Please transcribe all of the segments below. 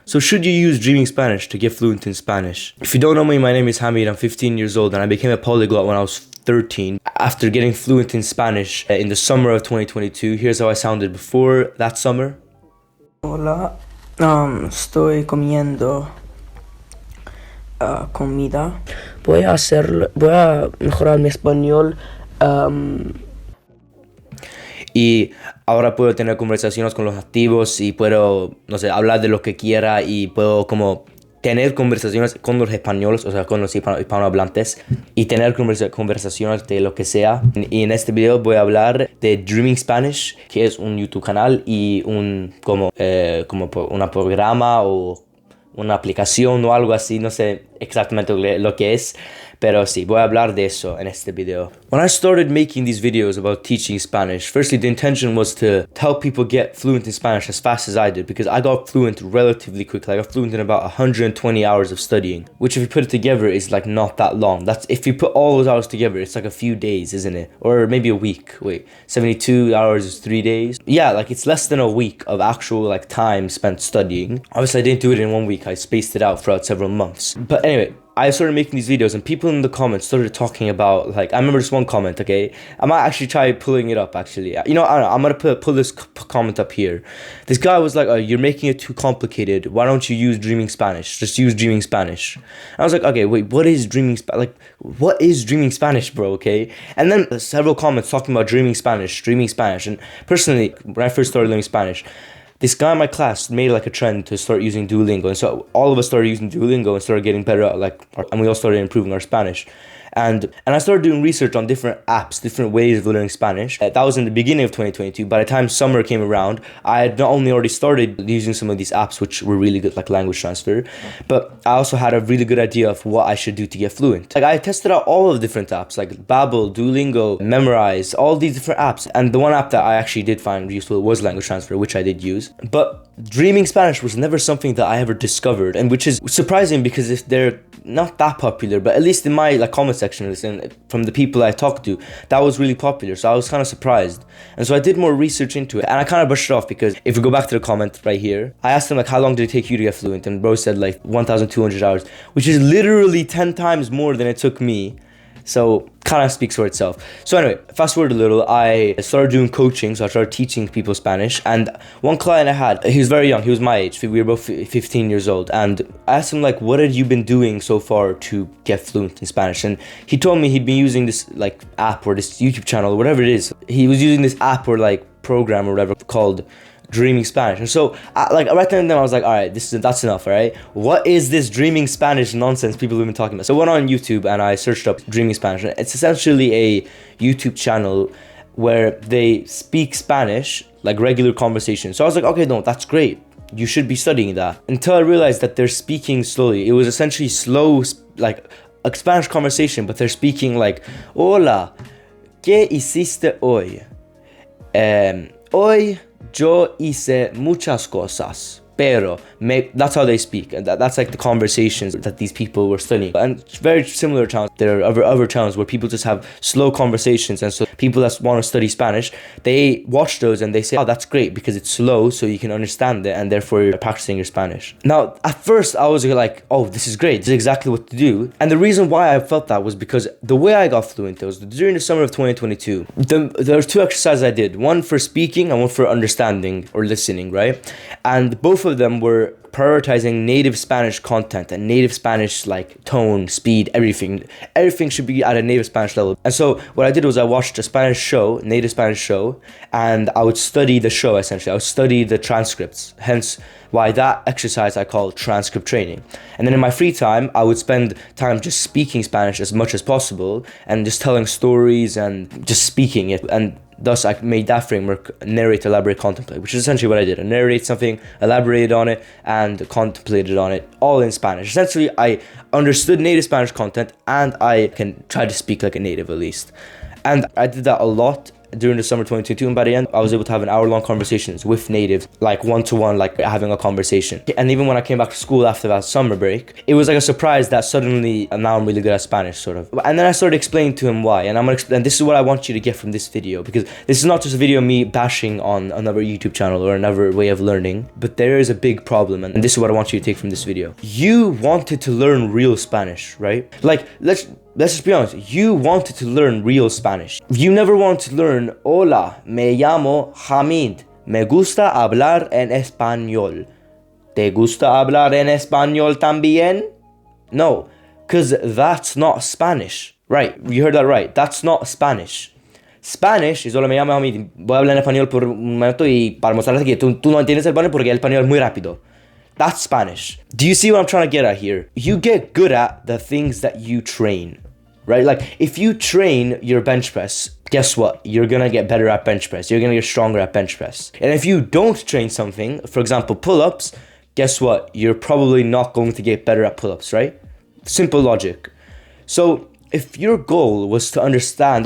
So should you use Dreaming Spanish to get fluent in Spanish? If you don't know me, my name is Hamid. I'm 15 years old and I became a polyglot when I was 13. After getting fluent in Spanish in the summer of 2022, here's how I sounded before that summer. Hola, estoy comiendo comida. Voy a mejorar mi español. Y ahora puedo tener conversaciones con los nativos y puedo, no sé, hablar de lo que quiera y puedo como tener conversaciones con los españoles, o sea, con los hispanohablantes y tener conversaciones de lo que sea. Y en este video voy a hablar de Dreaming Spanish, que es un YouTube canal y un como una programa o una aplicación o algo así, no sé exactamente lo que es, pero sí, voy a hablar de eso en este video. When I started making these videos about teaching Spanish, firstly the intention was to help people get fluent in Spanish as fast as I did, because I got fluent relatively quickly. I got fluent in about 120 hours of studying, which if you put it together is like not that long. That's if you put all those hours together, it's like a few days, isn't it? Or maybe a week. Wait, 72 hours is 3 days. Yeah, like it's less than a week of actual like time spent studying. Obviously I didn't do it in 1 week. I spaced it out throughout several months. But anyway, I started making these videos and people in the comments started talking about, like, I remember this one comment, okay? I might actually try pulling it up, actually. You know, I don't know, I'm gonna pull this comment up here. This guy was like, oh, you're making it too complicated. Why don't you use Dreaming Spanish? Just use Dreaming Spanish. And I was like, okay, wait, what is Dreaming Spanish? Like, what is Dreaming Spanish, bro, okay? And then several comments talking about Dreaming Spanish. And personally, when I first started learning Spanish, this guy in my class made like a trend to start using Duolingo, and so all of us started using Duolingo and started getting better at and we all started improving our Spanish. And I started doing research on different apps, different ways of learning Spanish. That was in the beginning of 2022. By the time summer came around, I had not only already started using some of these apps, which were really good, like language transfer, but I also had a really good idea of what I should do to get fluent. Like I tested out all of the different apps, like Babbel, Duolingo, Memrise, all these different apps. And the one app that I actually did find useful was language transfer, which I did use. But Dreaming Spanish was never something that I ever discovered, and which is surprising because if they're not that popular, but at least in my like comment section and from the people I talked to, that was really popular, so I was kind of surprised. And so I did more research into it, and I kind of brushed it off because if we go back to the comment right here, I asked him like, how long did it take you to get fluent? And bro said like 1,200 hours, which is literally 10 times more than it took me. So kind of speaks for itself. So anyway, fast forward a little, I started doing coaching, so I started teaching people Spanish. And one client I had, he was very young, he was my age, we were both 15 years old. And I asked him like, what had you been doing so far to get fluent in Spanish? And he told me he'd been using this like app or this YouTube channel or whatever it is. He was using this app or like program or whatever called Dreaming Spanish. And so like right then I was like, all right, that's enough, all right? What is this Dreaming Spanish nonsense people have been talking about? So I went on YouTube and I searched up Dreaming Spanish. It's essentially a YouTube channel where they speak Spanish like regular conversation. So I was like, okay, no, that's great, you should be studying that. Until I realized that they're speaking slowly. It was essentially slow, like a Spanish conversation, but they're speaking like, hola, ¿qué hiciste hoy? Hoy yo hice muchas cosas, pero that's how they speak, and that's like the conversations that these people were studying. And very similar channels, there are other channels where people just have slow conversations, and so people that want to study Spanish, they watch those and they say, oh, that's great because it's slow, so you can understand it, and therefore you're practicing your Spanish. Now, at first I was like, oh, this is great, this is exactly what to do. And the reason why I felt that was because the way I got fluent was during the summer of 2022. There were 2 exercises I did, one for speaking and one for understanding or listening, right? And both of them were prioritizing native Spanish content and native Spanish like tone, speed, everything should be at a native Spanish level. And so what I did was I watched a Spanish show, native Spanish show, and I would study the show. Essentially I would study the transcripts, hence why that exercise I call transcript training. And then in my free time I would spend time just speaking Spanish as much as possible and just telling stories and just speaking it. And thus I made that framework narrate, elaborate, contemplate, which is essentially what I did. I narrate something, elaborated on it, and contemplated on it, all in Spanish. Essentially, I understood native Spanish content and I can try to speak like a native at least. And I did that a lot. during the summer 2022, and by the end, I was able to have an hour-long conversations with natives, like one-to-one, like having a conversation. And even when I came back to school after that summer break, it was like a surprise that suddenly now I'm really good at Spanish, sort of. And then I started explaining to him why, and I'm gonna explain. This is what I want you to get from this video, because this is not just a video of me bashing on another YouTube channel or another way of learning, but there is a big problem, and this is what I want you to take from this video. You wanted to learn real Spanish, right? Like, let's just be honest, you wanted to learn real Spanish. You never wanted to learn, hola, me llamo Hamid, me gusta hablar en español. ¿Te gusta hablar en español también? No, because that's not Spanish. Right, you heard that right, that's not Spanish. Spanish es, hola, me llamo Hamid, voy a hablar en español por un momento y para mostrarte que tú no entiendes el español porque el español es muy rápido. That's Spanish. Do you see what I'm trying to get at here? You get good at the things that you train, right? Like, if you train your bench press, guess what? You're gonna get better at bench press. You're gonna get stronger at bench press. And if you don't train something, for example, pull-ups, guess what? You're probably not going to get better at pull-ups, right? Simple logic. So, if your goal was to understand,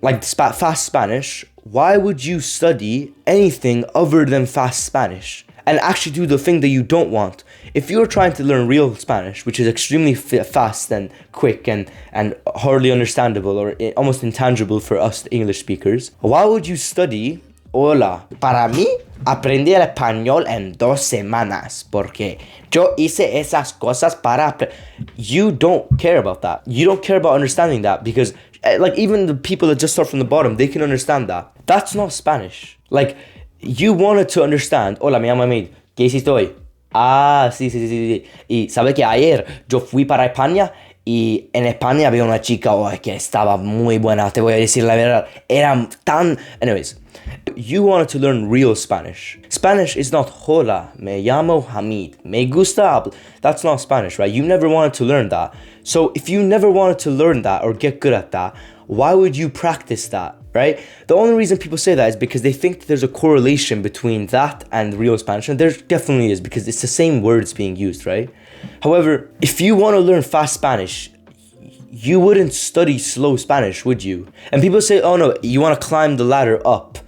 like fast Spanish, why would you study anything other than fast Spanish and actually do the thing that you don't want? If you're trying to learn real Spanish, which is extremely fast and quick and hardly understandable or almost intangible for us English speakers, why would you study, hola, para mí, aprendí el español en 2 semanas porque yo hice esas cosas para... You don't care about that. You don't care about understanding that because like even the people that just start from the bottom, they can understand that. That's not Spanish. Like, you wanted to understand, hola, me llamo Hamid, ¿qué hiciste hoy? Ah, sí. Y ¿sabe que ayer yo fui para España? Y en España había una chica que estaba muy buena, te voy a decir la verdad. Era tan... Anyways, you wanted to learn real Spanish. Spanish is not hola, me llamo Hamid, me gusta hablar. That's not Spanish, right? You never wanted to learn that. So if you never wanted to learn that or get good at that, why would you practice that, right? The only reason people say that is because they think that there's a correlation between that and real Spanish, and there definitely is because it's the same words being used, right? However, if you want to learn fast Spanish, you wouldn't study slow Spanish, would you? And people say, oh no, you want to climb the ladder up.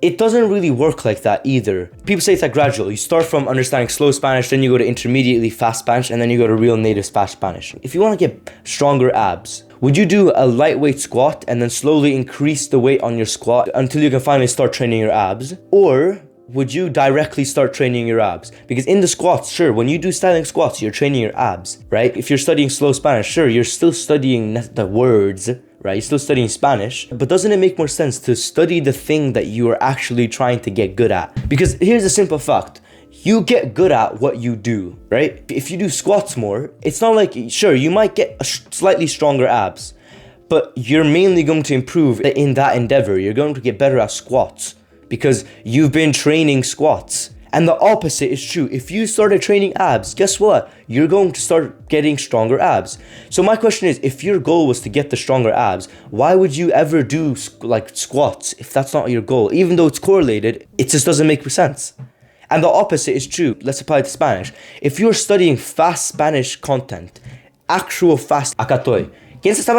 It doesn't really work like that either. People say it's like gradual. You start from understanding slow Spanish, then you go to intermediately fast Spanish, and then you go to real native fast Spanish. If you want to get stronger abs, would you do a lightweight squat and then slowly increase the weight on your squat until you can finally start training your abs? Or would you directly start training your abs? Because in the squats, sure, when you do standing squats, you're training your abs, right? If you're studying slow Spanish, sure, you're still studying the words, right? You're still studying Spanish, but doesn't it make more sense to study the thing that you are actually trying to get good at? Because here's a simple fact. You get good at what you do, right? If you do squats more, it's not like, sure, you might get slightly stronger abs, but you're mainly going to improve in that endeavor. You're going to get better at squats because you've been training squats. And the opposite is true. If you started training abs, guess what? You're going to start getting stronger abs. So my question is, if your goal was to get the stronger abs, why would you ever do like squats if that's not your goal? Even though it's correlated, it just doesn't make sense. And the opposite is true. Let's apply it to Spanish. If you're studying fast Spanish content, actual fast, acá estoy. ¿Quién se está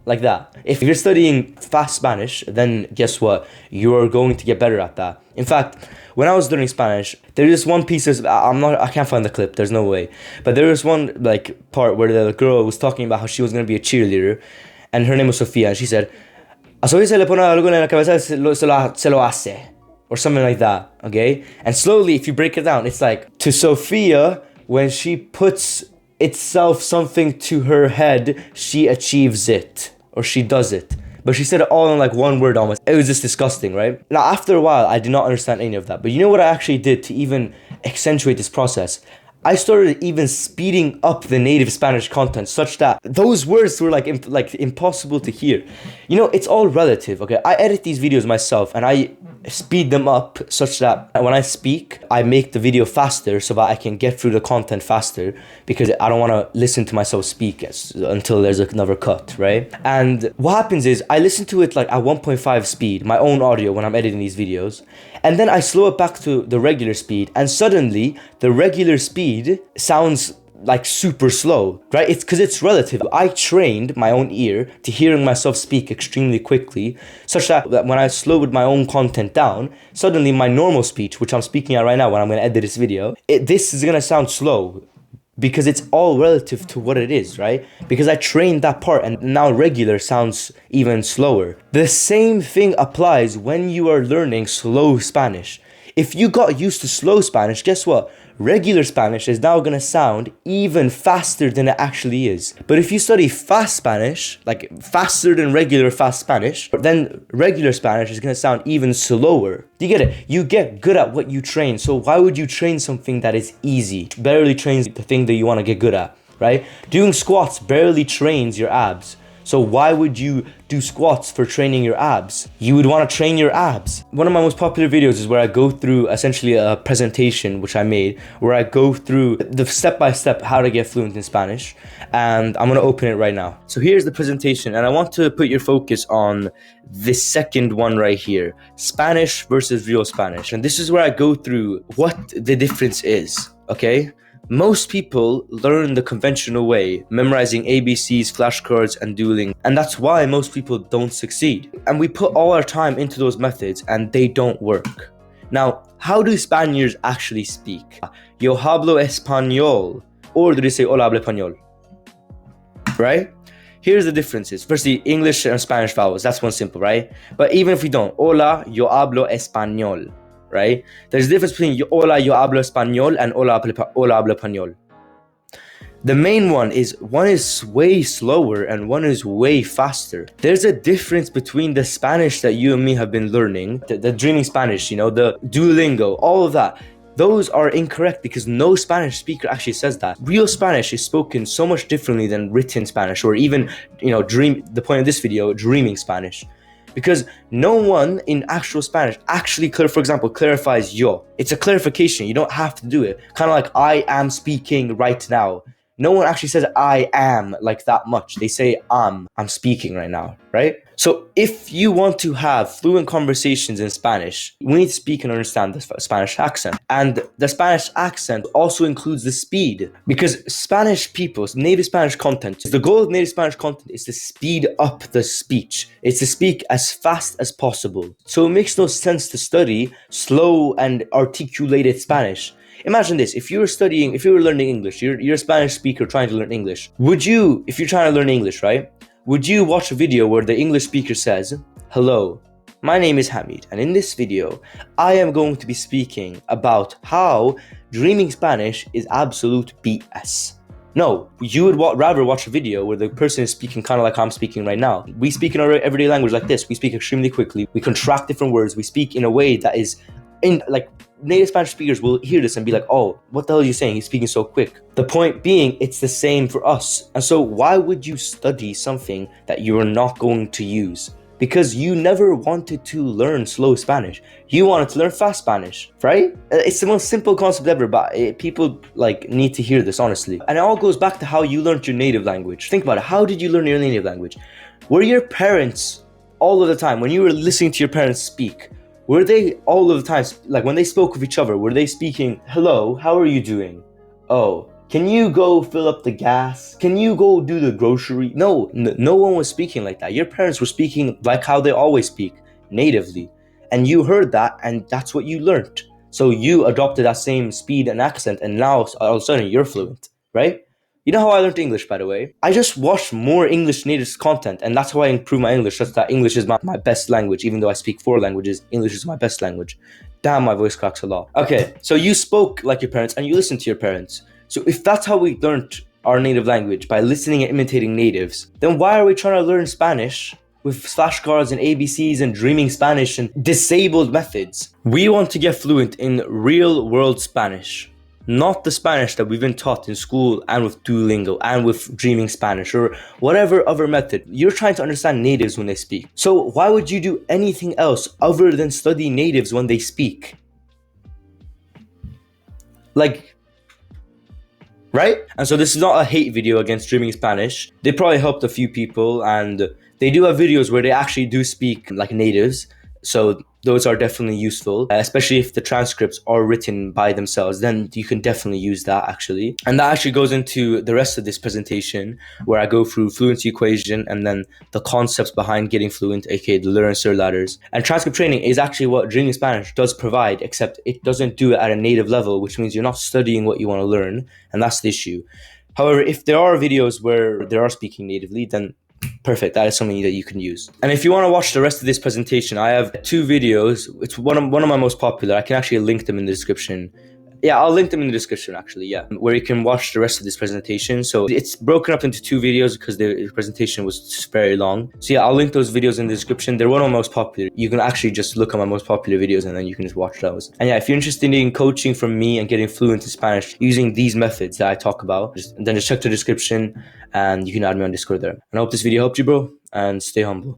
like that? If you're studying fast Spanish, then guess what? You're going to get better at that. In fact, when I was learning Spanish, there's this one piece of, I can't find the clip, there's no way. But there was one like part where the girl was talking about how she was going to be a cheerleader, and her name was Sofia, and she said, a Sofia se le pone algo en la cabeza, se lo hace. Or something like that, okay? And slowly, if you break it down, it's like, to Sophia, when she puts itself something to her head, she achieves it. Or she does it. But she said it all in like one word almost. It was just disgusting, right? Now, after a while, I did not understand any of that. But you know what I actually did to even accentuate this process? I started even speeding up the native Spanish content such that those words were like impossible to hear. You know, it's all relative, okay? I edit these videos myself and I speed them up such that when I speak, I make the video faster so that I can get through the content faster because I don't want to listen to myself speak until there's another cut, right? And what happens is I listen to it like at 1.5 speed, my own audio when I'm editing these videos, and then I slow it back to the regular speed, and suddenly the regular speed sounds like super slow, right? It's because it's relative. I trained my own ear to hearing myself speak extremely quickly, such that when I slowed my own content down, suddenly my normal speech, which I'm speaking at right now when I'm going to edit this video, this is going to sound slow. Because it's all relative to what it is, right? Because I trained that part and now regular sounds even slower. The same thing applies when you are learning slow Spanish. If you got used to slow Spanish, guess what? Regular Spanish is now gonna sound even faster than it actually is. But if you study fast Spanish, like faster than regular fast Spanish, then regular Spanish is gonna sound even slower. Do you get it? You get good at what you train, so why would you train something that is easy? It barely trains the thing that you wanna get good at, right? Doing squats barely trains your abs. So why would you do squats for training your abs? You would want to train your abs. One of my most popular videos is where I go through essentially a presentation which I made, where I go through the step-by-step how to get fluent in Spanish, and I'm going to open it right now. So here's the presentation, and I want to put your focus on the second one right here, Spanish versus real Spanish. And this is where I go through what the difference is, okay? Most people learn the conventional way, memorizing ABCs, flashcards, and Duolingo. And that's why most people don't succeed. And we put all our time into those methods and they don't work. Now, how do Spaniards actually speak? Yo hablo español. Or do they say hola hablo español? Right? Here's the differences. Firstly, English and Spanish vowels. That's one simple, right? But even if we don't, hola, yo hablo español. Right? There's a difference between hola, yo hablo español and hola hablo español. The main one is way slower and one is way faster. There's a difference between the Spanish that you and me have been learning, the dreaming Spanish, the Duolingo, all of that. Those are incorrect because no Spanish speaker actually says that. Real Spanish is spoken so much differently than written Spanish, or even, the point of this video, dreaming Spanish. Because no one in actual Spanish actually, for example, clarifies yo. It's a clarification. You don't have to do it. Kind of like I am speaking right now. No one actually says I am like that much. They say I'm speaking right now, right? So if you want to have fluent conversations in Spanish, we need to speak and understand the Spanish accent. And the Spanish accent also includes the speed, because Spanish people, native Spanish content, the goal of native Spanish content is to speed up the speech. It's to speak as fast as possible. So it makes no sense to study slow and articulated Spanish. Imagine this, if you were learning English, you're a Spanish speaker trying to learn English. If you're trying to learn English, right? Would you watch a video where the English speaker says, hello, my name is Hamid, and in this video, I am going to be speaking about how dreaming Spanish is absolute BS. No, you would rather watch a video where the person is speaking kind of like I'm speaking right now. We speak in our everyday language like this. We speak extremely quickly. We contract different words. We speak in a way that is native Spanish speakers will hear this and be like, oh, what the hell are you saying? He's speaking so quick. The point being, it's the same for us. And so why would you study something that you are not going to use? Because you never wanted to learn slow Spanish. You wanted to learn fast Spanish, right? It's the most simple concept ever, but people need to hear this, honestly. And it all goes back to how you learned your native language. Think about it. How did you learn your native language? Were your parents, all of the time, when you were listening to your parents speak, were they all of the time, when they spoke with each other, were they speaking, hello, how are you doing? Oh, can you go fill up the gas? Can you go do the grocery? No one was speaking like that. Your parents were speaking like how they always speak, natively. And you heard that, and that's what you learned. So you adopted that same speed and accent, and now all of a sudden you're fluent, right? You know how I learned English, by the way? I just watched more English native content, and that's how I improved my English. Just that English is my best language. Even though I speak 4 languages, English is my best language. Damn, my voice cracks a lot. Okay, so you spoke like your parents, and you listened to your parents. So if that's how we learned our native language, by listening and imitating natives, then why are we trying to learn Spanish with flashcards and ABCs and dreaming Spanish and disabled methods? We want to get fluent in real world Spanish. Not the Spanish that we've been taught in school and with Duolingo and with dreaming Spanish or whatever other method. You're trying to understand natives when they speak. So why would you do anything else other than study natives when they speak? Right? And so this is not a hate video against dreaming Spanish. They probably helped a few people, and they do have videos where they actually do speak like natives. So those are definitely useful, especially if the transcripts are written by themselves. Then you can definitely use that actually. And that actually goes into the rest of this presentation, where I go through fluency equation and then the concepts behind getting fluent, aka the learn sir ladders. And transcript training is actually what Dreaming Spanish does provide, except it doesn't do it at a native level, which means you're not studying what you want to learn, and that's the issue. However, if there are videos where they are speaking natively, then perfect, that is something that you can use. And if you want to watch the rest of this presentation, I have 2 videos. It's one of my most popular. I can actually link them in the description. Yeah, I'll link them in the description actually, yeah, where you can watch the rest of this presentation. So it's broken up into 2 videos because the presentation was very long. So yeah, I'll link those videos in the description. They're one of my most popular. You can actually just look at my most popular videos and then you can just watch those. And yeah, if you're interested in coaching from me and getting fluent in Spanish using these methods that I talk about, then just check the description and you can add me on Discord there. And I hope this video helped you, bro, and stay humble.